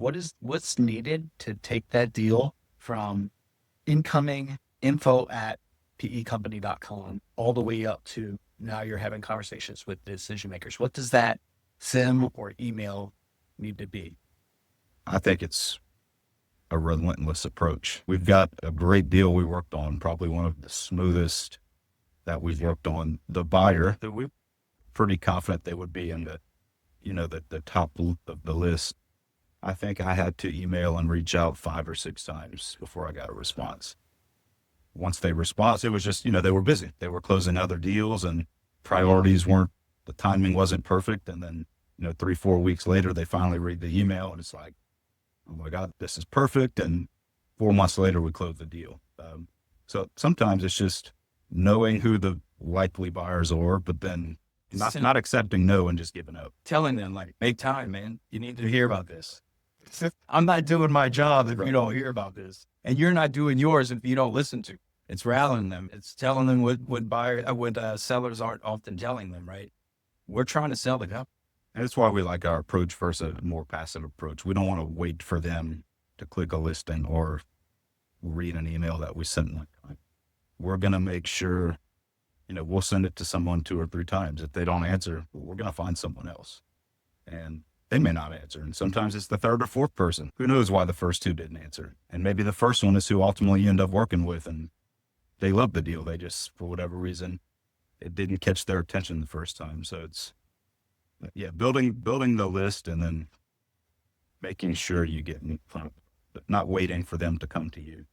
what's needed to take that deal from incoming info at pecompany.com all the way up to now you're having conversations with decision makers? What does that SIM or email need to be? I think it's a relentless approach. We've got a great deal we worked on, probably one of the smoothest that we've worked on. The buyer, that we're pretty confident they would be in the top of the list. I think I had to email and reach out 5 or 6 times before I got a response. Once they respond, it was just, they were busy. They were closing other deals and priorities weren't, the timing wasn't perfect. And then, 3, 4 weeks later, they finally read the email and it's like, oh my God, this is perfect. And 4 months later, we closed the deal. So sometimes it's just knowing who the likely buyers are, but then not accepting no and just giving up. Telling them, like, make time, man. You need to hear about this. I'm not doing my job if you don't hear about this. And you're not doing yours if you don't listen to. It's rallying them. It's telling them what sellers aren't often telling them, right? We're trying to sell the company. And that's why we like our approach versus a more passive approach. We don't want to wait for them to click a listing or read an email that we sent. Like, we're going to make sure, we'll send it to someone 2 or 3 times. If they don't answer, we're going to find someone else. And they may not answer. And sometimes it's the third or fourth person. Who knows why the first 2 didn't answer? And maybe the first one is who ultimately you end up working with and they love the deal. They just, for whatever reason, it didn't catch their attention the first time. So it's, building the list and then making sure you get in front, not waiting for them to come to you.